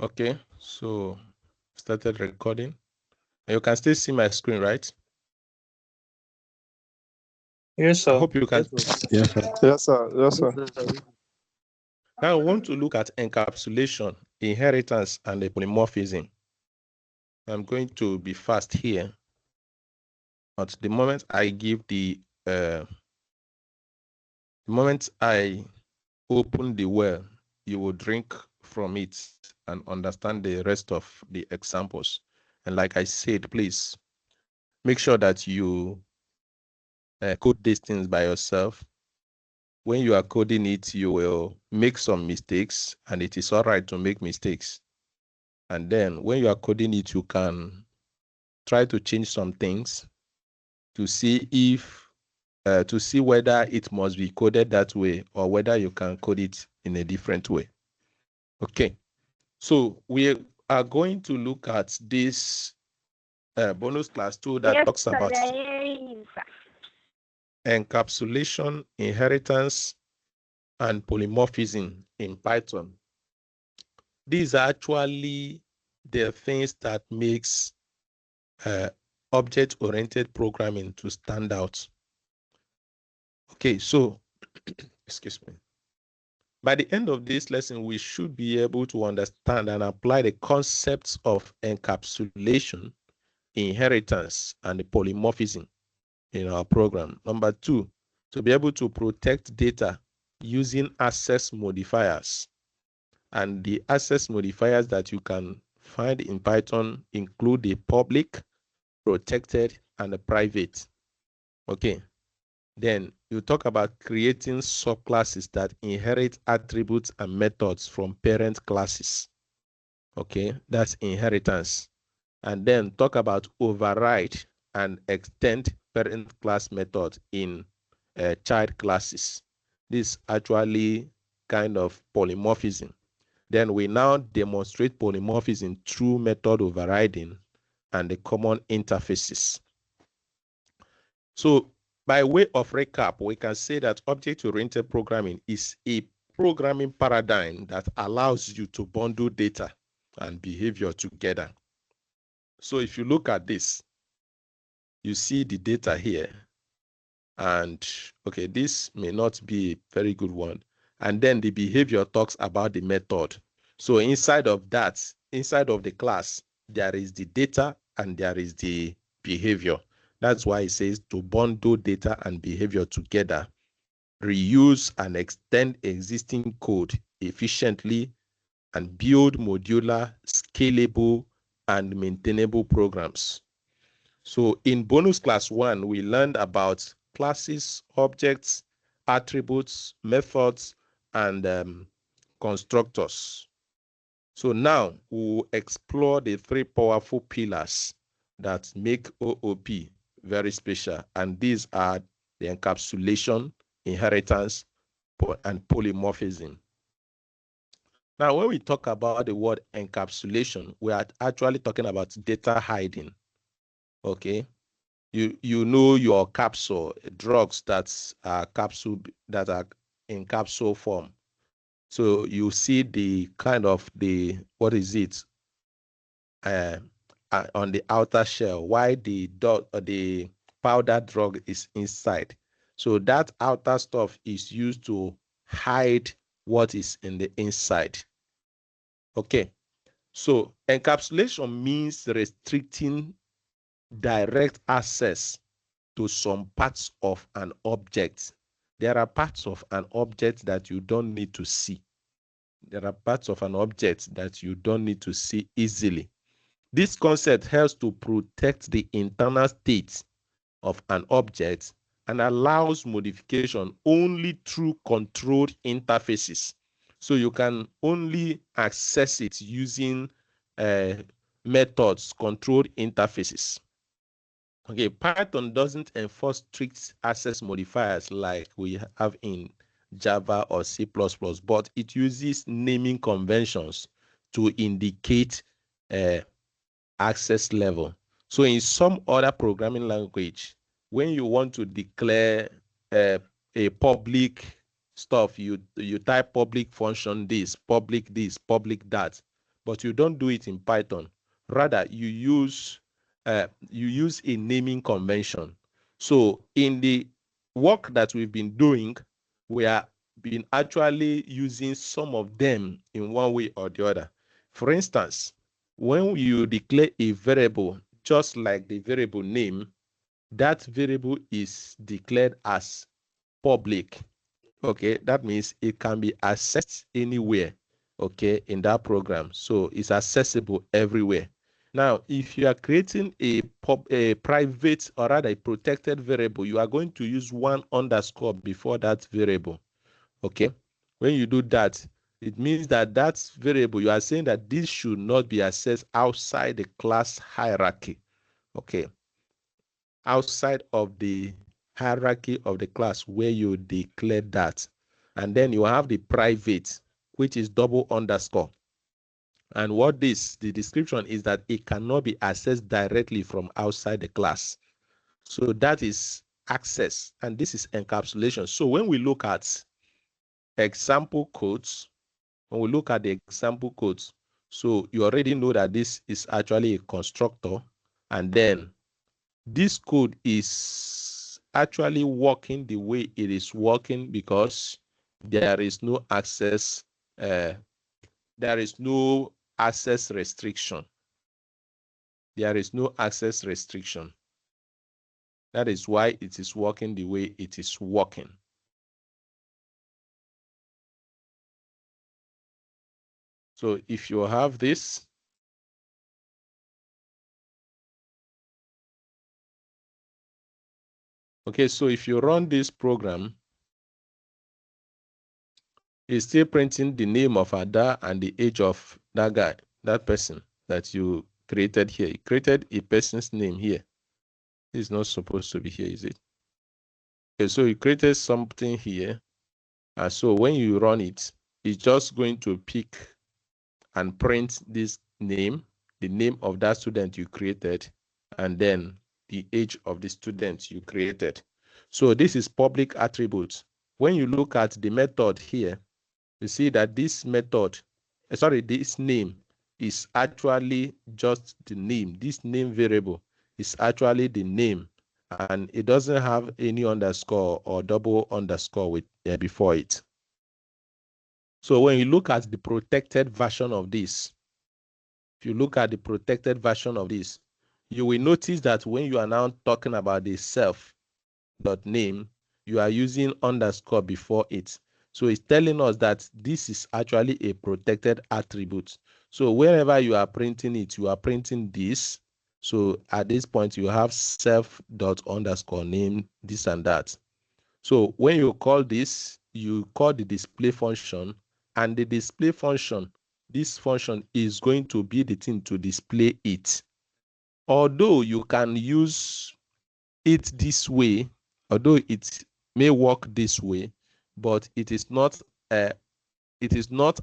Okay, so started recording. You can still see my screen, right? Yes, sir. I hope you can. Yes, sir. Yes, sir. Yes, sir. Now I want to look at encapsulation, inheritance, and the polymorphism. I'm going to be fast here. But the moment I give the moment I open the well, you will drink from it and understand the rest of the examples. And like I said, please make sure that you code these things by yourself. When you are coding it, you will make some mistakes, and it is all right to make mistakes. And then when you are coding it, you can try to change some things to see if to see whether it must be coded that way or whether you can code it in a different way. Okay, so we are going to look at this bonus class 2 that talks about encapsulation, inheritance, and polymorphism in Python. These are actually the things that makes object-oriented programming to stand out. Okay, so excuse me. By the end of this lesson, we should be able to understand and apply the concepts of encapsulation, inheritance, and the polymorphism in our program. Number 2, to be able to protect data using access modifiers. And the access modifiers that you can find in Python include the public, protected, and the private. Okay. Then you talk about creating subclasses that inherit attributes and methods from parent classes. Okay, that's inheritance. And then talk about override and extend parent class method in child classes. This actually kind of polymorphism. Then we now demonstrate polymorphism through method overriding and the common interfaces. So by way of recap, we can say that object-oriented programming is a programming paradigm that allows you to bundle data and behavior together. So if you look at this, you see the data here. And okay, this may not be a very good one. And then the behavior talks about the method. So inside of that, inside of the class, there is the data and there is the behavior. That's why it says to bundle data and behavior together, reuse and extend existing code efficiently, and build modular, scalable, and maintainable programs. So in bonus class 1, we learned about classes, objects, attributes, methods, and constructors. So now we'll explore the 3 powerful pillars that make OOP very special. And these are the encapsulation, inheritance, and polymorphism. Now, when we talk about the word encapsulation, we are actually talking about data hiding. Okay. You know your capsule, drugs that are in capsule form. So you see the kind of what is it on the outer shell, while the powder drug is inside. So that outer stuff is used to hide what is in the inside. Okay, so encapsulation means restricting direct access to some parts of an object. There are parts of an object that you don't need to see. There are parts of an object that you don't need to see easily. This concept helps to protect the internal state of an object and allows modification only through controlled interfaces. So you can only access it using methods, controlled interfaces. Okay, Python doesn't enforce strict access modifiers like we have in Java or C++, but it uses naming conventions to indicate access level. So in some other programming language, when you want to declare a public stuff, you type public function this, public that. but you don't do it in Python. Rather, you use a naming convention. So in the work that we've been doing, we are been actually using some of them in one way or the other. For instance, when you declare a variable, just like the variable name, that variable is declared as public. Okay, that means it can be accessed anywhere, okay, in that program. So it's accessible everywhere. Now, if you are creating a private or rather a protected variable, you are going to use 1_ before that variable. Okay, when you do that, it means that that variable, you are saying that this should not be accessed outside the class hierarchy. Okay, outside of the hierarchy of the class where you declare that. And then you have the private, which is $_. And what the description is that it cannot be accessed directly from outside the class. So that is access, and this is encapsulation. So when we look at example codes, so you already know that this is actually a constructor, and then this code is actually working the way it is working because there is no access, there is no access restriction. There is no access restriction. That is why it is working the way it is working. So if you have this, okay, so if you run this program, it's still printing the name of Ada and the age of that guy, that person that you created here. You created a person's name here. It's not supposed to be here, is it? Okay, so you created something here. And so when you run it, it's just going to pick and print this name, the name of that student you created, and then the age of the student you created. So this is public attributes. When you look at the method here, you see that this method, this name is actually just the name. This name variable is actually the name, and it doesn't have any underscore or $_ with before it. So when you look at the protected version of this, if you look at the protected version of this, you will notice that when you are now talking about the self.name, you are using underscore before it. So it's telling us that this is actually a protected attribute. So wherever you are printing it, you are printing this. So at this point, you have self._name, this and that. So when you call this, you call the display function, and the display function, this function is going to be the thing to display it. Although you can use it this way, although it may work this way, but it is not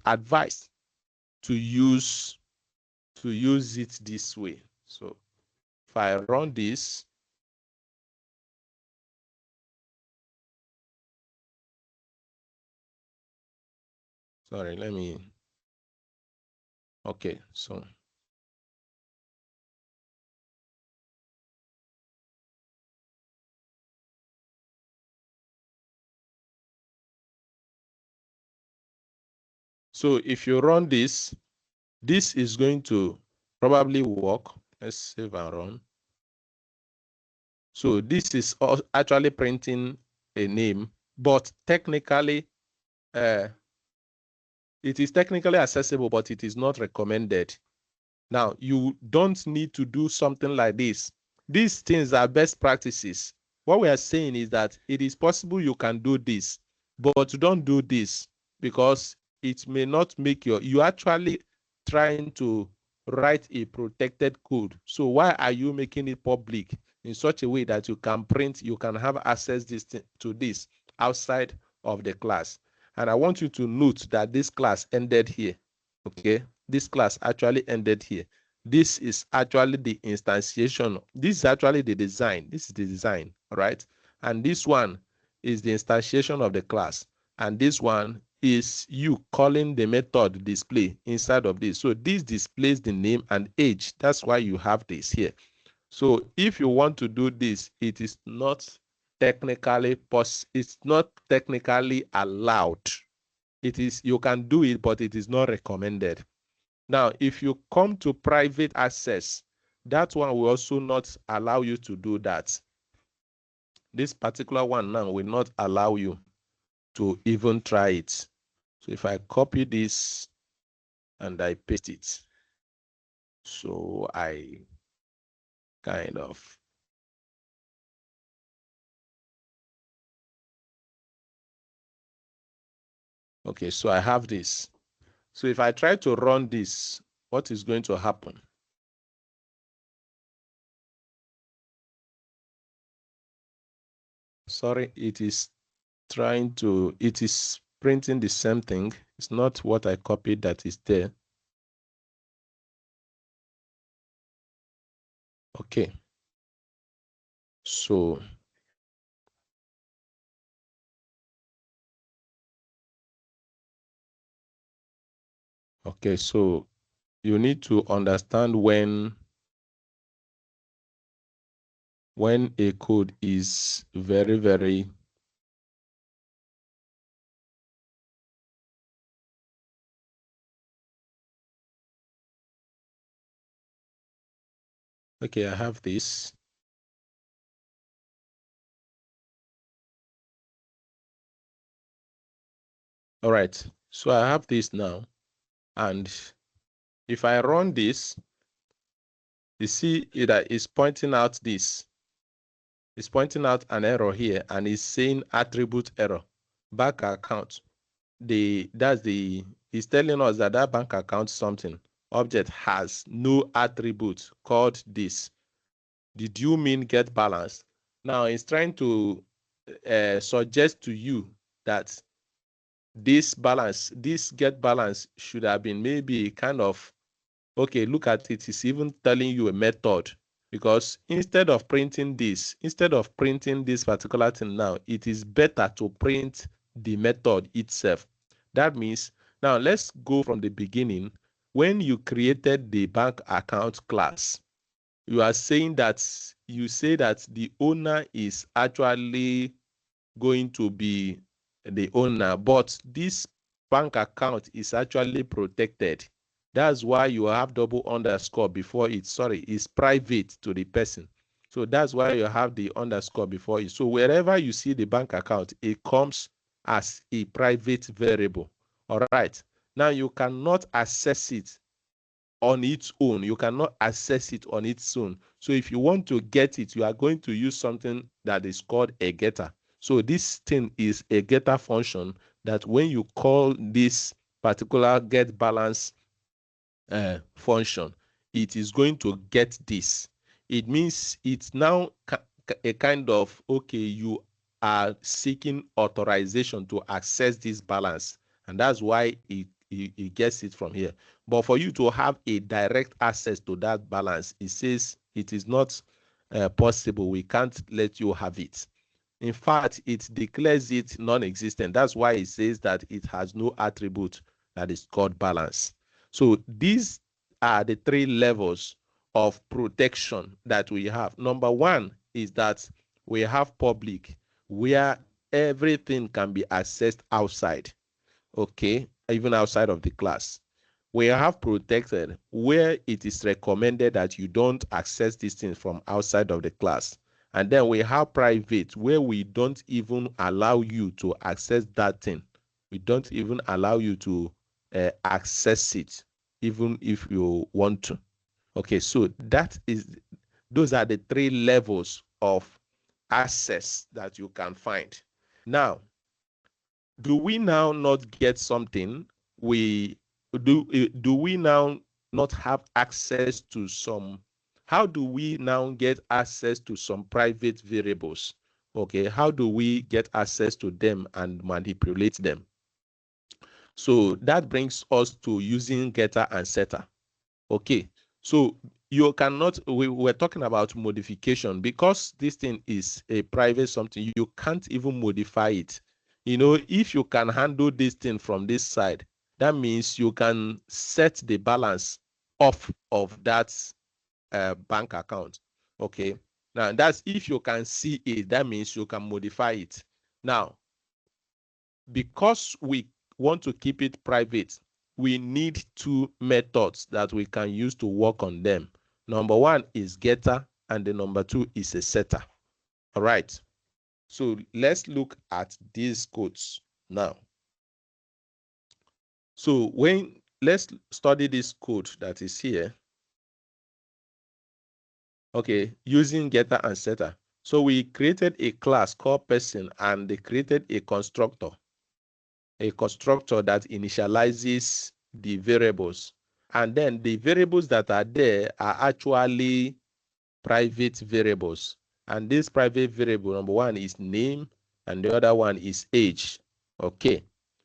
advised to use it this way. So if I run this, sorry, let me, okay, so if you run this, this is going to probably work. Let's save and run. So this is actually printing a name, but technically, it is technically accessible, but it is not recommended. Now, you don't need to do something like this. These things are best practices. What we are saying is that it is possible you can do this, but don't do this because it may not make you actually trying to write a protected code. So why are you making it public in such a way that you can print, you can have access to this outside of the class? And I want you to note that this class ended here. Okay, this class actually ended here. This is actually the instantiation. This is actually the design. This is the design, all right? And this one is the instantiation of the class. And this one is you calling the method display inside of this. So this displays the name and age. That's why you have this here. So if you want to do this, it is not technically it's not technically allowed. It is, you can do it, but it is not recommended. Now, if you come to private access, that one will also not allow you to do that. This particular one now will not allow you to even try it. So if I copy this and I paste it, so I kind of okay, so I have this. So if I try to run this, what is going to happen? Sorry, it is printing the same thing. It's not what I copied that is there. Okay. So okay, so you need to understand when a code is very, very okay, I have this. All right, so I have this now. And if I run this, you see that it's pointing out this. It's pointing out an error here, and it's saying attribute error, bank account. It's telling us that that bank account something object has no attribute called this. Did you mean get balance? Now it's trying to suggest to you that this get balance should have been maybe kind of, okay, look at it. It's even telling you a method, because instead of printing this particular thing now, it is better to print the method itself. That means, now let's go from the beginning. When you created the bank account class, you are saying that you say that the owner is actually going to be the owner, but this bank account is actually protected. That's why you have double underscore before it. Sorry, it's private to the person. So that's why you have the underscore before it. So wherever you see the bank account, it comes as a private variable. All right. Now you cannot access it on its own. You cannot access it on its own. So if you want to get it, you are going to use something that is called a getter. So this thing is a getter function that when you call this particular get balance function, it is going to get this. It means it's now a kind of, okay, you are seeking authorization to access this balance, and that's why it gets it from here. But for you to have a direct access to that balance, it says it is not possible. We can't let you have it. In fact, it declares it non-existent. That's why it says that it has no attribute that is called balance. So these are the three levels of protection that we have. Number one is that we have public, where everything can be accessed outside, okay, even outside of the class. We have protected, where it is recommended that you don't access these things from outside of the class. And then we have private, where we don't even allow you to access that thing. We don't even allow you to access it, even if you want to. Okay, so those are the three levels of access that you can find. Now, do we now not get something? Do we now not have access to some? How do we now get access to some private variables? Okay, how do we get access to them and manipulate them? So that brings us to using getter and setter. Okay, so you cannot, we were talking about modification, because this thing is a private something, you can't even modify it. if you can handle this thing from this side, that means you can set the balance off of that bank account. Okay. Now, that's if you can see it, that means you can modify it. Now, because we want to keep it private, we need two methods that we can use to work on them. Number one is getter, and the number two is a setter. All right. So let's look at these codes now. So let's study this code that is here. Okay, using getter and setter. So we created a class called person, and they created a constructor that initializes the variables. And then the variables that are there are actually private variables. And this private variable, number one is name, and the other one is age. Okay.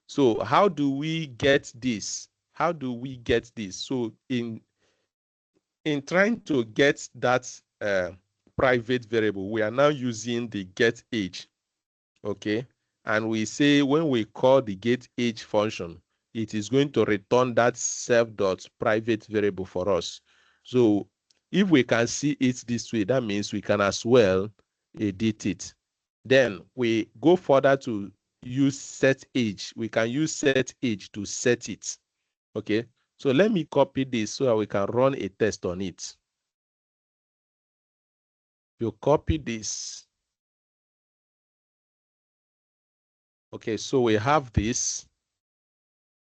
So how do we get this? How do we get this? So in trying to get that private variable, we are now using the get age. Okay. And we say when we call the get age function, it is going to return that self.private variable for us. So if we can see it this way, that means we can as well edit it. Then we go further to use set age. We can use set age to set it. Okay. So let me copy this so that we can run a test on it. You copy this. Okay, so we have this.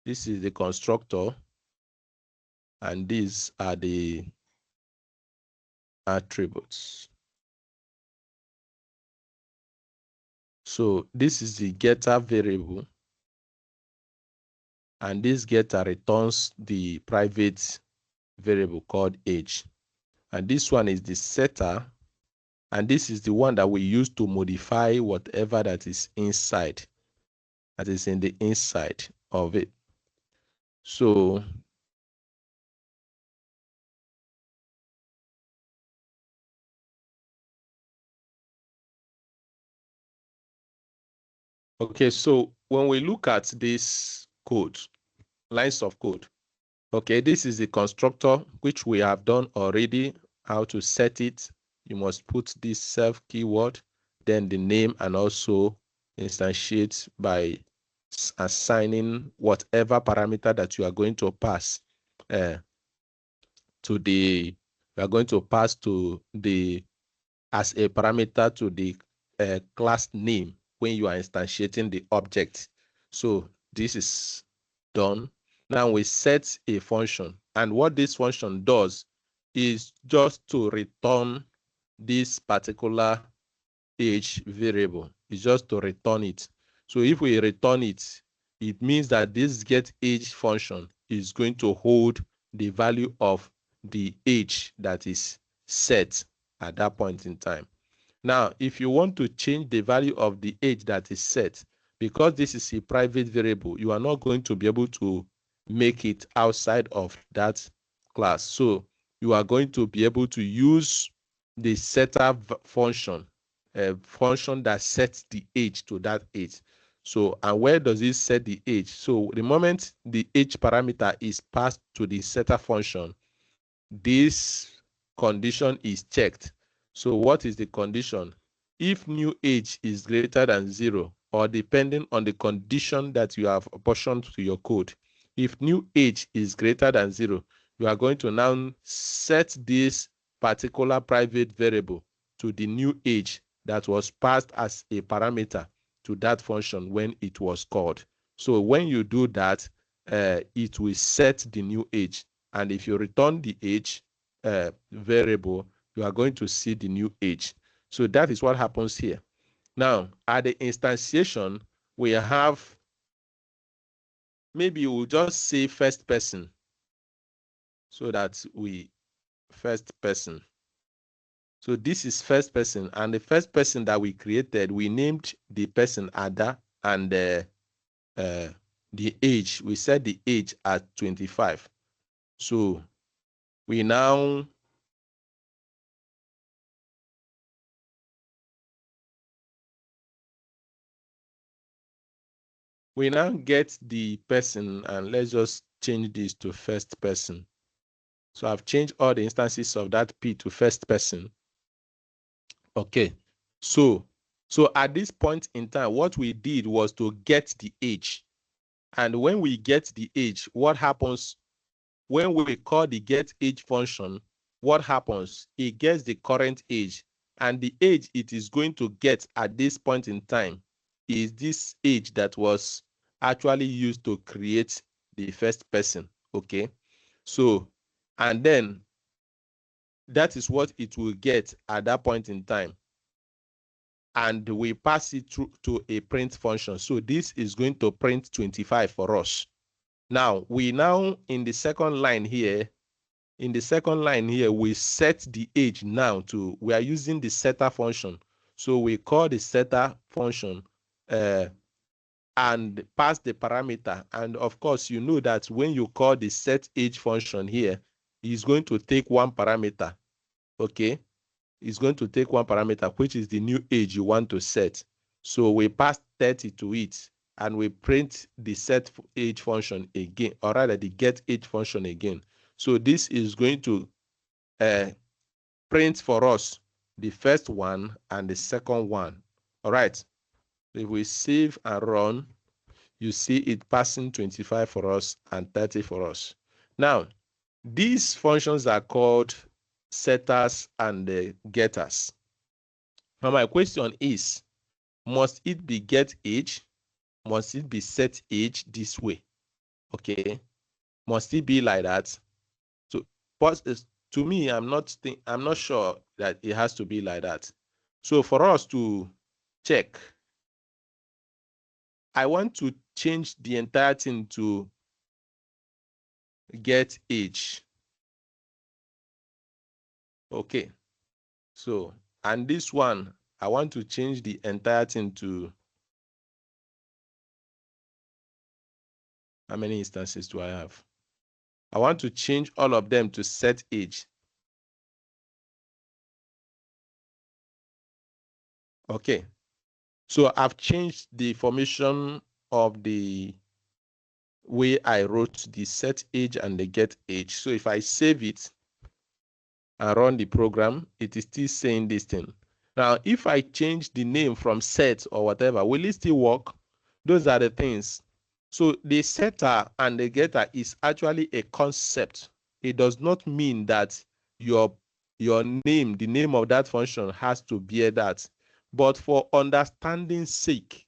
This is the constructor, and these are the attributes. So this is the getter variable, and this getter returns the private variable called age. And this one is the setter, and this is the one that we use to modify whatever that is inside, that is in the inside of it. So okay, so when we look at this code, lines of code, okay, this is the constructor, which we have done already, how to set it. You must put this self keyword, then the name, and also instantiate by assigning whatever parameter that you are going to pass to the, we are going to pass to the, as a parameter to the class name when you are instantiating the object. So this is done. Now we set a function, and what this function does is just to return this particular age variable. It's just to return it. So if we return it, it means that this get age function is going to hold the value of the age that is set at that point in time. Now, if you want to change the value of the age that is set, because this is a private variable, you are not going to be able to make it outside of that class. So you are going to be able to use the setter function, a function that sets the age to that age. So, and where does it set the age? So the moment the age parameter is passed to the setter function, this condition is checked. So what is the condition? If new age is greater than 0, or depending on the condition that you have apportioned to your code, if new age is greater than 0, you are going to now set this particular private variable to the new age that was passed as a parameter to that function when it was called. So when you do that, it will set the new age. And if you return the age variable, you are going to see the new age. So that is what happens here. Now, at the instantiation, we have, maybe we'll just say first person, so that we, first person. So this is first person, and the first person that we created, we named the person Ada, and the age, we set the age at 25. So we now We now get the person, and let's just change this to first person. So I've changed all the instances of that P to first person. Okay. So at this point in time, what we did was to get the age. And when we get the age, what happens when we call the get age function? What happens? It gets the current age, and the age it is going to get at this point in time is this age that was actually used to create the first person. Okay. So, and then that is what it will get at that point in time. And we pass it through to a print function. So this is going to print 25 for us. Now, in the second line here, we set the age now to, we are using the setter function. So we call the setter function and pass the parameter. And of course, you know that when you call the set age function here, it's going to take one parameter. Okay. It's going to take one parameter, which is the new age you want to set. So we pass 30 to it, and we print the set age function again, or rather the get age function again. So this is going to print for us the first one and the second one. All right. If we save and run, you see it passing 25 for us and 30 for us. Now, these functions are called setters and getters. Now, my question is, must it be get age? Must it be set age this way? Okay. Must it be like that? So, but to me, I'm not sure that it has to be like that. So for us to check, I want to change the entire thing to get age. Okay. So, and this one, I want to change the entire thing to, how many instances do I have? I want to change all of them to set age. Okay. So I've changed the formation of the way I wrote the set age and the get age. So if I save it and run the program, it is still saying this thing. Now, if I change the name from set or whatever, will it still work? Those are the things. So the setter and the getter is actually a concept. It does not mean that your name, the name of that function has to bear that. But for understanding's sake,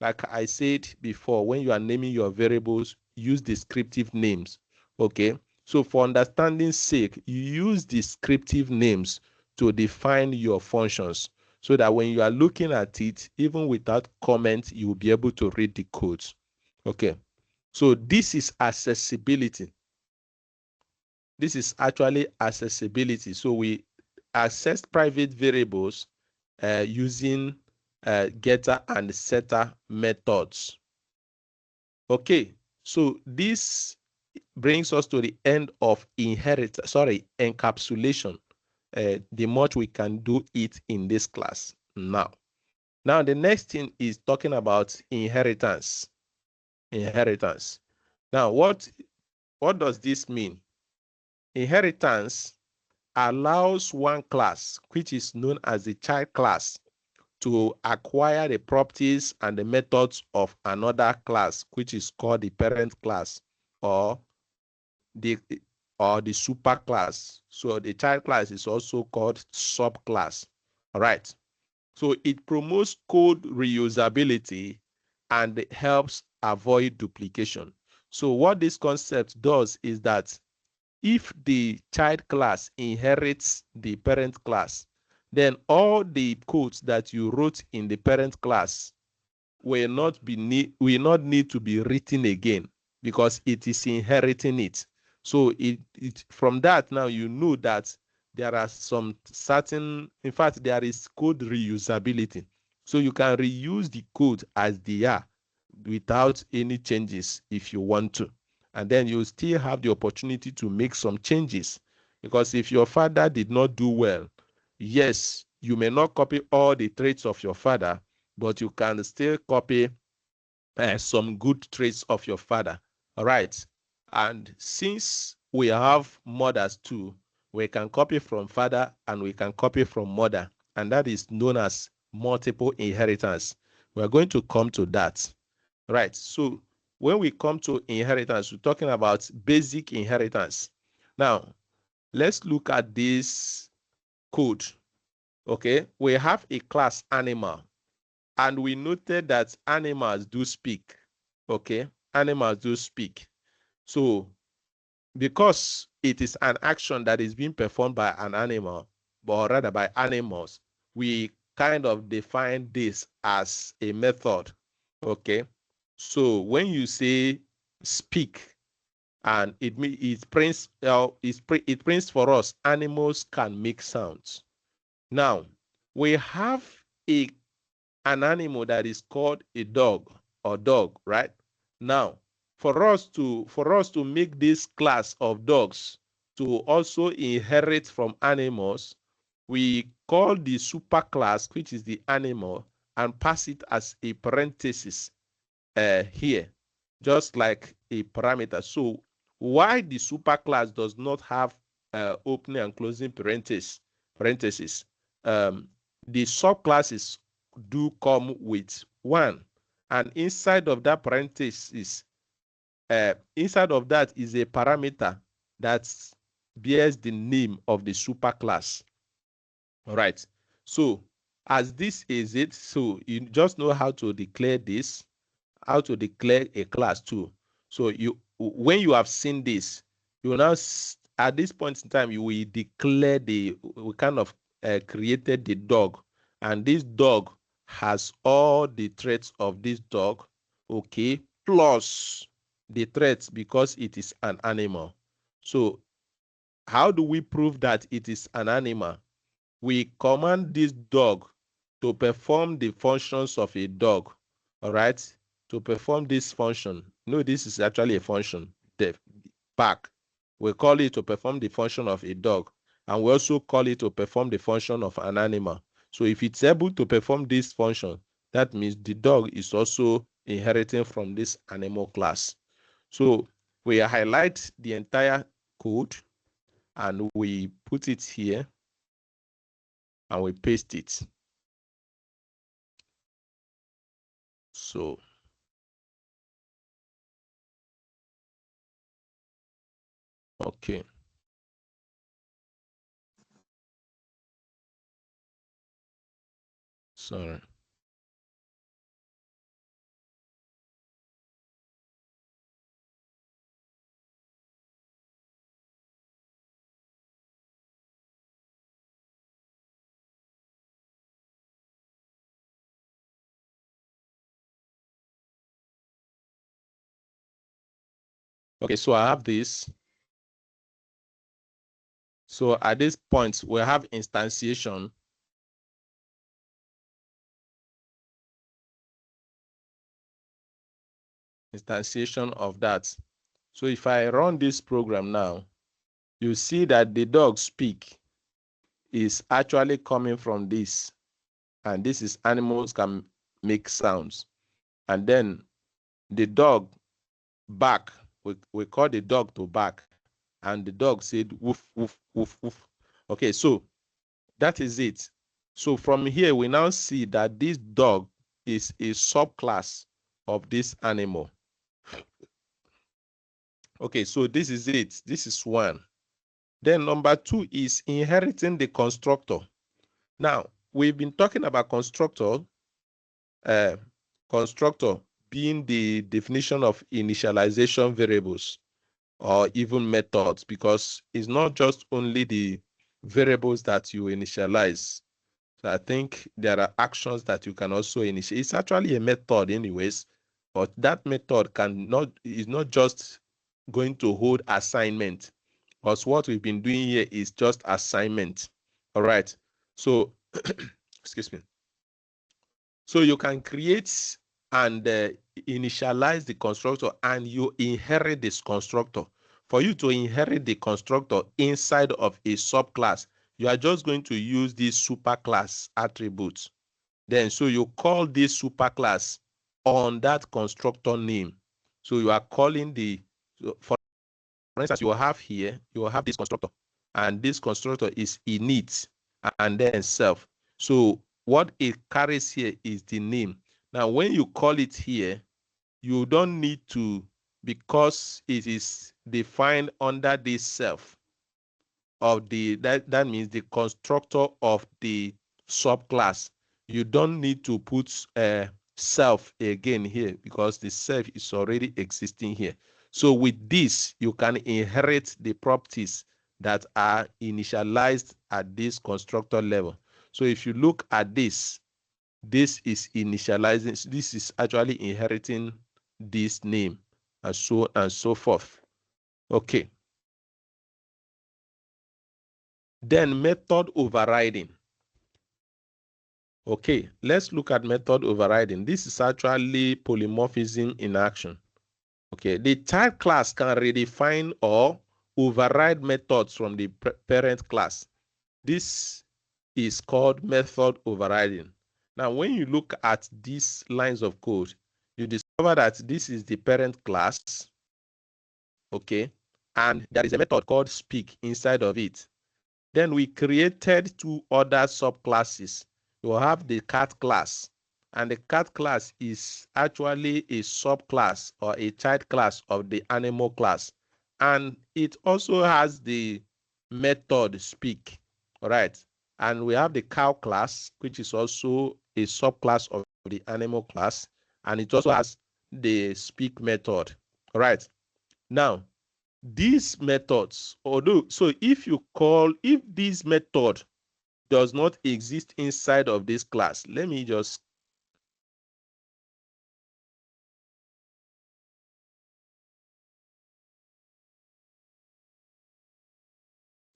like I said before, when you are naming your variables, use descriptive names. Okay. So for understanding's sake, you use descriptive names to define your functions so that when you are looking at it, even without comment, you will be able to read the codes. Okay. So this is accessibility. This is actually accessibility. So we access private variables using getter and setter methods. Okay, so this brings us to the end of encapsulation. The much we can do it in this class now. Now, the next thing is talking about inheritance. Inheritance. Now, what does this mean? Inheritance allows one class, which is known as the child class, to acquire the properties and the methods of another class, which is called the parent class or the super class. So the child class is also called subclass. All right. So it promotes code reusability and it helps avoid duplication. So what this concept does is that if the child class inherits the parent class, then all the codes that you wrote in the parent class will not need to be written again because it is inheriting it. So from that now you know that there are some certain, in fact, there is code reusability. So you can reuse the code as they are without any changes if you want to. And then you still have the opportunity to make some changes. Because if your father did not do well, yes, you may not copy all the traits of your father, but you can still copy some good traits of your father. All right. And since we have mothers too, we can copy from father and we can copy from mother. And that is known as multiple inheritance. We're going to come to that. Right. So when we come to inheritance, we're talking about basic inheritance. Now, let's look at this code. Okay. We have a class animal, and we noted that animals do speak. Okay. Animals do speak. So because it is an action that is being performed by an animal, or rather by animals, we kind of define this as a method. Okay. So when you say speak, and it prints for us, animals can make sounds. Now we have an animal that is called a dog or dog, right? Now, for us to make this class of dogs to also inherit from animals, we call the superclass, which is the animal, and pass it as a parenthesis here, just like a parameter. So why the superclass does not have opening and closing parentheses, the subclasses do come with one, and inside of that parenthesis, inside of that is a parameter that bears the name of the superclass. All right. So as this is it, so you just know how to declare this, how to declare a class too. So when you have seen this, you will now at this point in time you will declare we kind of created the dog, and this dog has all the traits of this dog, okay, plus the traits because it is an animal. So how do we prove that it is an animal? We command this dog to perform the functions of a dog. All right, to perform this function. No, this is actually a function, the back. We call it to perform the function of a dog, and we also call it to perform the function of an animal. So if it's able to perform this function, that means the dog is also inheriting from this animal class. So we highlight the entire code and we put it here and we paste it. So okay. Sorry. Okay, so I have this. So at this point, we have instantiation. Instantiation of that. So if I run this program now, you see that the dog speak is actually coming from this. And this is animals can make sounds. And then the dog bark, we call the dog to bark. And the dog said woof, woof, woof, woof. Okay, so that is it. So from here, we now see that this dog is a subclass of this animal. Okay, so this is it. This is one. Then number two is inheriting the constructor. Now, we've been talking about constructor being the definition of initialization variables or even methods, because it's not just only the variables that you initialize. So I think there are actions that you can also initiate. It's actually a method anyways, but that method is not just going to hold assignment, because what we've been doing here is just assignment. All right. So, excuse me. So you can create and initialize the constructor, and you inherit this constructor. For you to inherit the constructor inside of a subclass, you are just going to use these superclass attributes. Then, so you call this superclass on that constructor name. So you are calling the, for instance, you will have here, you will have this constructor, and this constructor is init and then self. So what it carries here is the name. Now, when you call it here, you don't need to, because it is defined under this self of the, that means the constructor of the subclass. You don't need to put self again here because the self is already existing here. So with this, you can inherit the properties that are initialized at this constructor level. So if you look at this, this is initializing, this is actually inheriting this name, and so on and so forth. Okay. Then method overriding. Okay, let's look at method overriding. This is actually polymorphism in action. Okay, the child class can redefine or override methods from the parent class. This is called method overriding. Now, when you look at these lines of code, you discover that this is the parent class, okay, and there is a method called speak inside of it. Then we created two other subclasses. You have the cat class, and the cat class is actually a subclass or a child class of the animal class. And it also has the method speak, all right? And we have the cow class, which is also a subclass of the animal class, and it also has the speak method, all right? Now, these methods, although, so if this method does not exist inside of this class, let me just,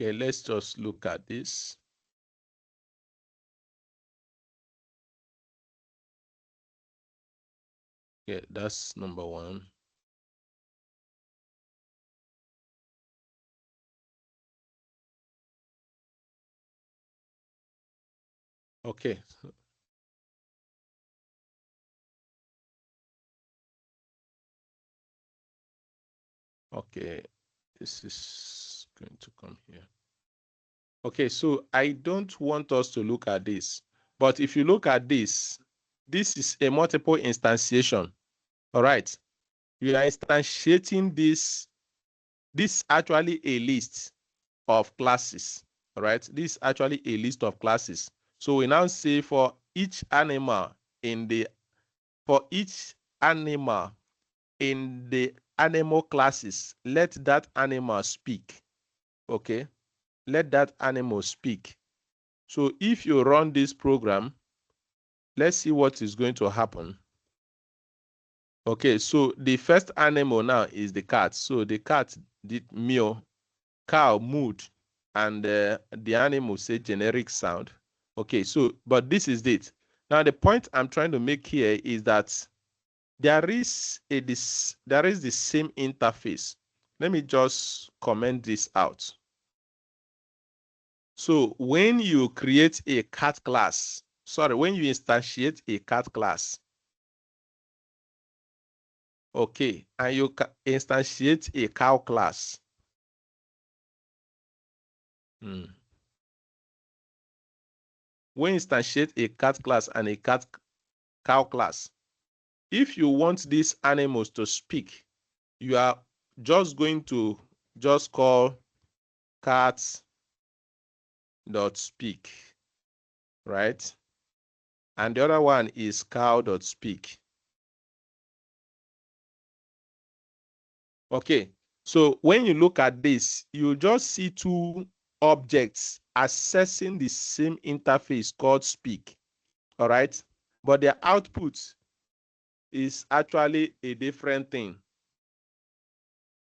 okay, let's just look at this. Okay, that's number one. Okay. Okay, this is going to come here. Okay, so I don't want us to look at this, but if you look at this, this is a multiple instantiation. All right. You are instantiating this. This is actually a list of classes. All right. This is actually a list of classes. So we now say for each animal in the animal classes, let that animal speak. Okay. Let that animal speak. So if you run this program, let's see what is going to happen. Okay, so the first animal now is the cat. So the cat did meow, cow mooed, and the animal say generic sound. Okay, so but this is it. Now the point I'm trying to make here is that there is the same interface. Let me just comment this out. So when you create a cat class, when you instantiate a cat class, okay, and you instantiate a cow class. When you instantiate a cat class and a cow class, if you want these animals to speak, you are just going to just call cat.speak, right? And the other one is cow.speak. Okay, so when you look at this, you just see two objects accessing the same interface called speak, all right? But their output is actually a different thing.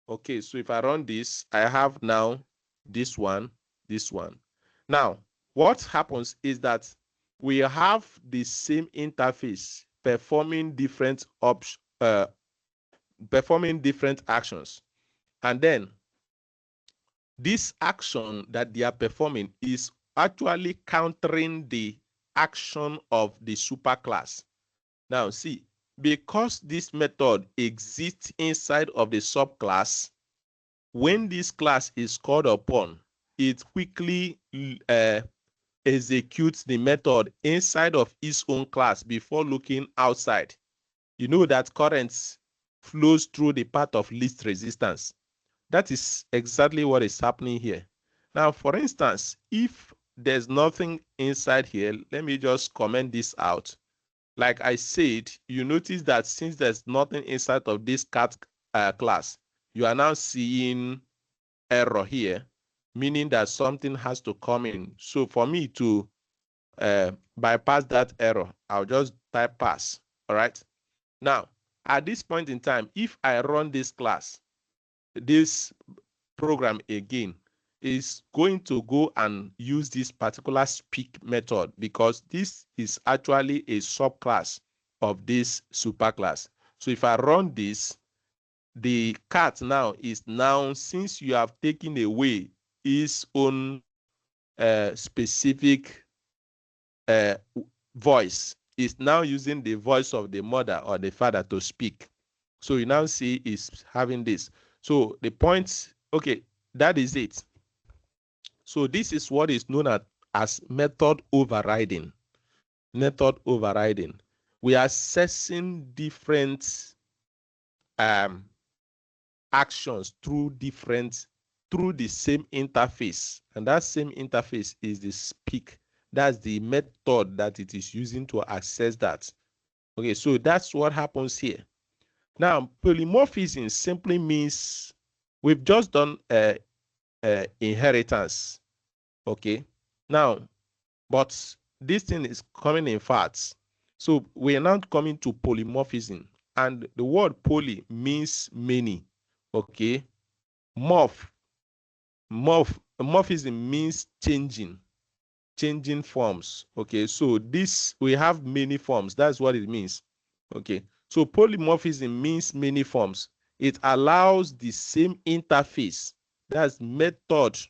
Okay, so if I run this, I have now this one, this one. Now, what happens is that we have the same interface performing different actions. And then this action that they are performing is actually countering the action of the superclass. Now, see, because this method exists inside of the subclass, when this class is called upon, it quickly executes the method inside of its own class before looking outside. You know that current flows through the path of least resistance. That is exactly what is happening here. Now, for instance, if there's nothing inside here, let me just comment this out. Like I said, you notice that since there's nothing inside of this cat class, you are now seeing error here, meaning that something has to come in. So for me to bypass that error, I'll just type pass. All right. Now, at this point in time, if I run this class, this program again is going to go and use this particular speak method because this is actually a subclass of this superclass. So if I run this, the cat now is now, since you have taken away its own specific voice, is now using the voice of the mother or the father to speak. So you now see is having this. So the point, okay, that is it. So this is what is known as method overriding. Method overriding. We are assessing different actions through the same interface, and that same interface is the speak. That's the method that it is using to access that. Okay, so that's what happens here. Now, polymorphism simply means we've just done inheritance. Okay, now, but this thing is coming in parts. So we are now coming to polymorphism, and the word poly means many. Okay, morphism means changing forms. Okay, so this, we have many forms. That's what it means. Okay, so polymorphism means many forms. It allows the same interface, that's method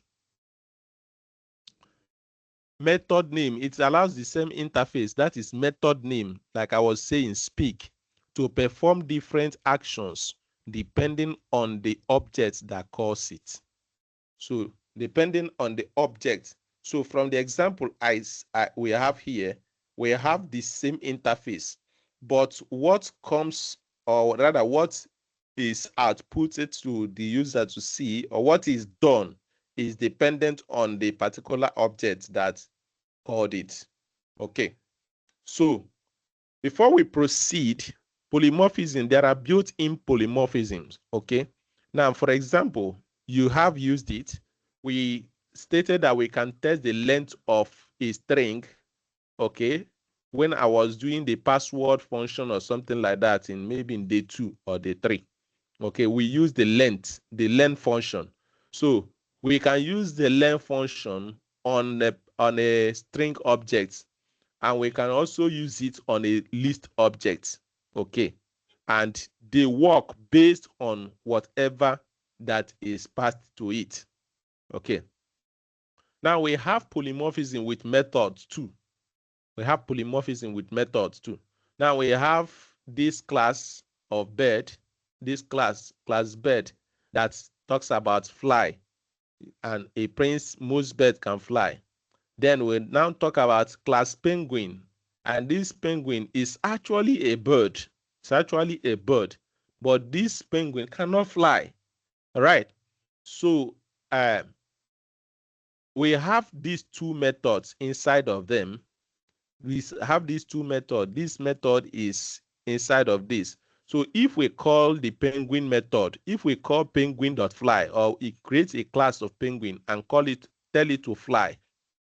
name. It allows the same interface, that is method name, like I was saying, speak, to perform different actions depending on the object that calls it. So depending on the object. So from the example we have here, we have the same interface, but what comes, or rather what is outputted to the user to see, or what is done, is dependent on the particular object that called it. Okay. So before we proceed, polymorphism, there are built-in polymorphisms. Okay. Now, for example, you have used it. We stated that we can test the length of a string. Okay. When I was doing the password function or something like that, in maybe in day 2 or day 3. Okay, we use the length function. So we can use the length function on a string object, and we can also use it on a list object. Okay, and they work based on whatever that is passed to it. Okay, now we have polymorphism with methods too. Now we have this class of bird, this class bird, that talks about fly, and a prince, most birds can fly. Then we now talk about class penguin, and this penguin is actually a bird. It's actually a bird, but this penguin cannot fly. All right. So we have these two methods inside of them. We have these two methods. This method is inside of this. So if we call the penguin method, if we call penguin.fly, or it creates a class of penguin and tell it to fly,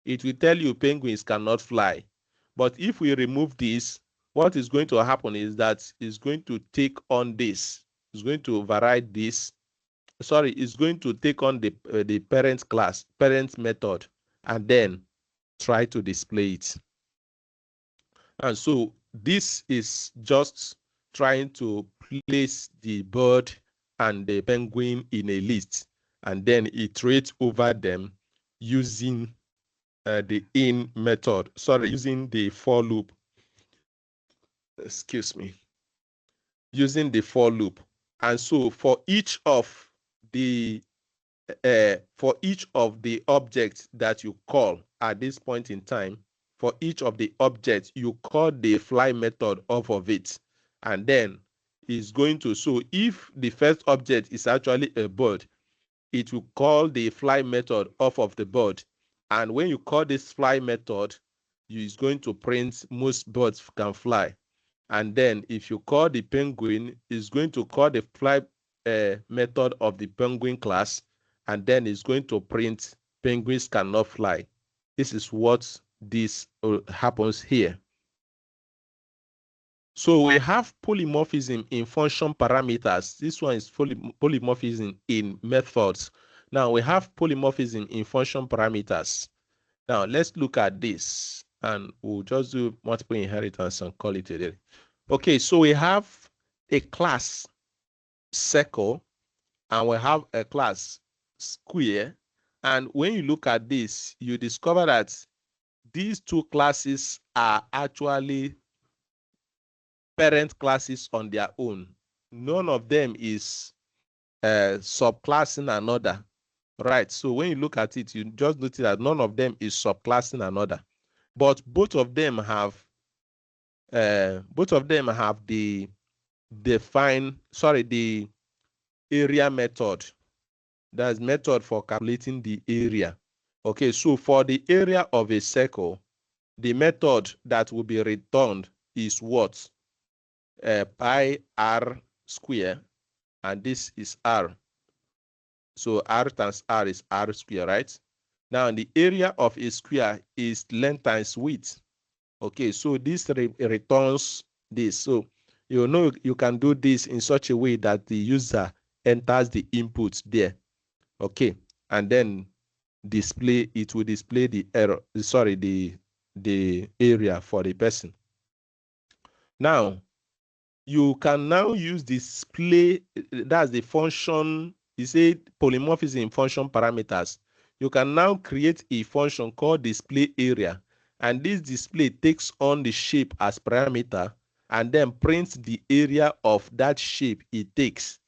it will tell you penguins cannot fly. But if we remove this, what is going to happen is that it's going to take on this. It's going to override this. Sorry, it's going to take on the parent method, and then try to display it. And so this is just trying to place the bird and the penguin in a list, and then iterate over them using the in method. Sorry, using the for loop. Excuse me. using the for loop. And so for each of the objects that you call at this point in time, for each of the objects, you call the fly method off of it. And then it's going to, so if the first object is actually a bird, it will call the fly method off of the bird. And when you call this fly method, it's going to print most birds can fly. And then if you call the penguin, it's going to call the fly method of the penguin class, and then it's going to print penguins cannot fly. This is what this happens here. So we have polymorphism in function parameters. This one is polymorphism in methods. Now we have polymorphism in function parameters. Now let's look at this, and we'll just do multiple inheritance and call it a day. Okay, so we have a class circle, and we have a class square. And when you look at this, you discover that these two classes are actually parent classes on their own. None of them is subclassing another, right? So when you look at it, you just notice that none of them is subclassing another, but both of them have the area method. That's method for calculating the area. Okay, so for the area of a circle, the method that will be returned is what? Pi r square, and this is r. So r times r is r square, right? Now the area of a square is length times width. Okay, so this returns this. So you know you can do this in such a way that the user enters the input there. Okay, and then it will display the area for the person. Now you can now use display, that's the function. You say polymorphism in function parameters. You can now create a function called display area, and this display takes on the shape as parameter and then prints the area of that shape it takes.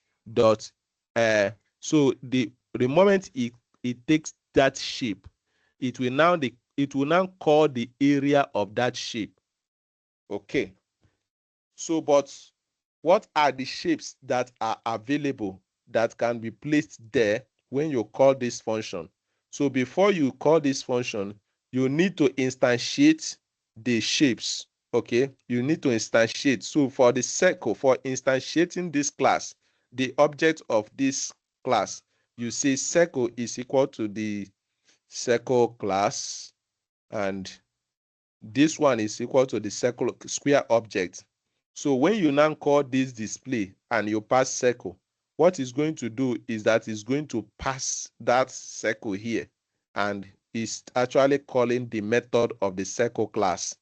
So the moment it takes that shape, it will now call the area of that shape. Okay. So, but what are the shapes that are available that can be placed there when you call this function? So before you call this function, you need to instantiate the shapes. Okay, you need to instantiate. So for the circle, for instantiating this class, the object of this class, you say circle is equal to the circle class, and this one is equal to the circle square object. So when you now call this display and you pass circle, what it's going to do is that it's going to pass that circle here, and it's actually calling the method of the circle class.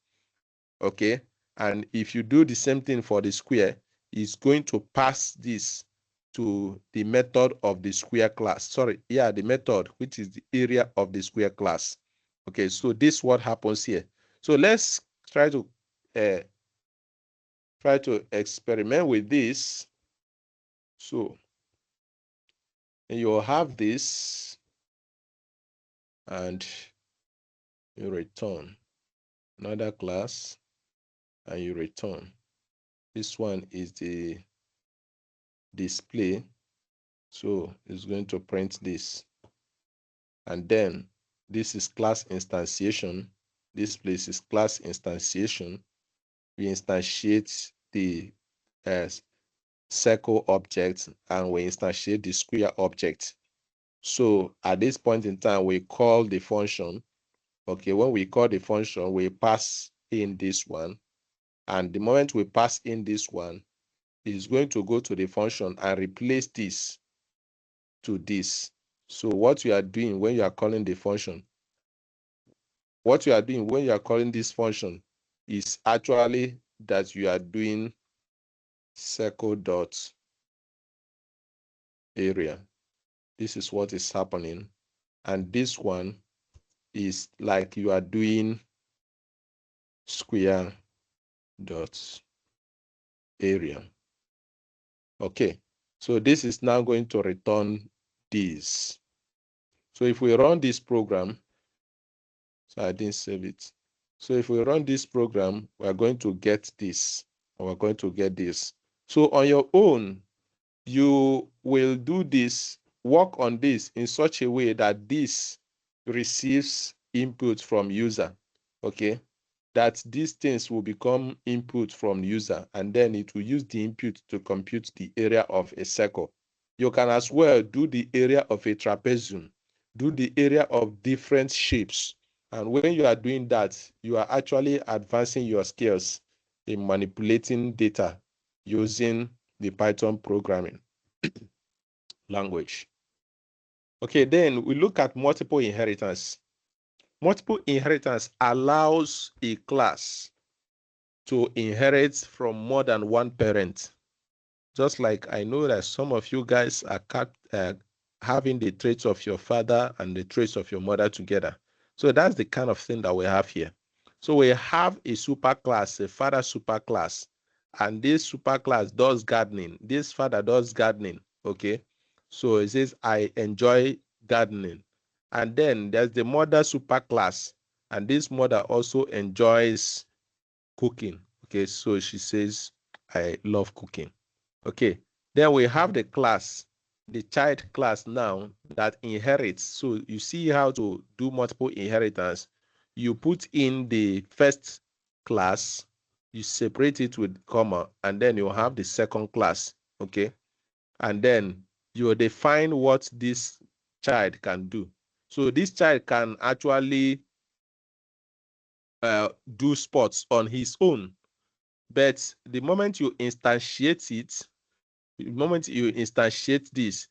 Okay, and if you do the same thing for the square, it's going to pass this to the method of the square class. The method, which is the area of the square class. Okay, so this is what happens here. So let's try to experiment with this. So you have this, and you return another class, and you return. This one is the display, so it's going to print this. And then this is class instantiation. This place is class instantiation. We instantiate the circle object, and we instantiate the square object. So at this point in time, we call the function. Okay, when we call the function, we pass in this one. And the moment we pass in this one, it's going to go to the function and replace this to this. So what you are doing when you are calling the function, what you are doing when you are calling this function is actually that you are doing circle dot area. This is what is happening. And this one is like you are doing square dot area. Okay, so this is now going to return this. So if we run this program, so I didn't save it. So if we run this program, we're going to get this, and we're going to get this. So on your own, you will do this, work on this in such a way that this receives input from user, okay? That these things will become input from user, and then it will use the input to compute the area of a circle. You can as well do the area of a trapezium, do the area of different shapes. And when you are doing that, you are actually advancing your skills in manipulating data using the Python programming language. Okay, then we look at multiple inheritance. Multiple inheritance allows a class to inherit from more than one parent. Just like I know that some of you guys are having the traits of your father and the traits of your mother together. So that's the kind of thing that we have here. So we have a superclass, a father superclass, and this superclass does gardening. This father does gardening, okay? So it says, I enjoy gardening. And then there's the mother superclass, and this mother also enjoys cooking. Okay, so she says, I love cooking. Okay, then we have the class, the child class now that inherits. So you see how to do multiple inheritance. You put in the first class, you separate it with comma, and then you have the second class, okay? And then you define what this child can do. So this child can actually do sports on his own. But the moment you instantiate it, the moment you instantiate this,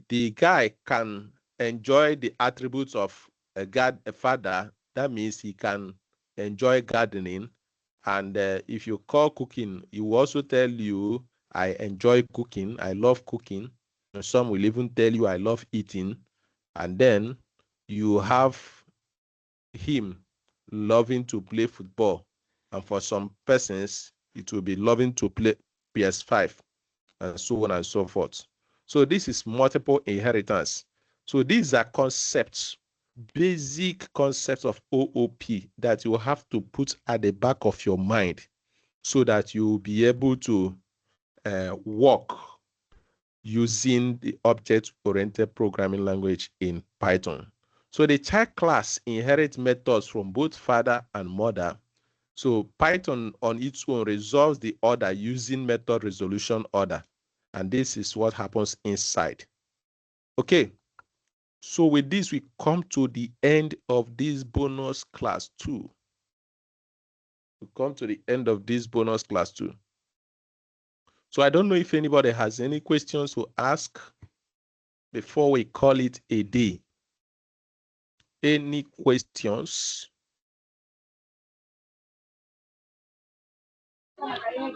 the guy can enjoy the attributes of a father. That means he can enjoy gardening. And if you call cooking, he will also tell you, I enjoy cooking, I love cooking. And some will even tell you, I love eating. And then you have him loving to play football. And for some persons, it will be loving to play PS5 and so on and so forth. So this is multiple inheritance. So these are concepts, basic concepts of OOP that you have to put at the back of your mind so that you will be able to work using the object-oriented programming language in Python. So the child class inherits methods from both father and mother. So Python on its own resolves the order using method resolution order. And this is what happens inside. Okay, so with this, we come to the end of this bonus class 2. We come to the end of this bonus class 2. So I don't know if anybody has any questions to ask before we call it a day. Any questions?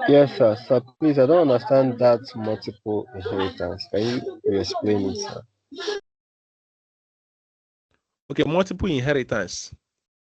Yes, sir. Sir, please, I don't understand that multiple inheritance. Can you explain it, sir? Okay, multiple inheritance.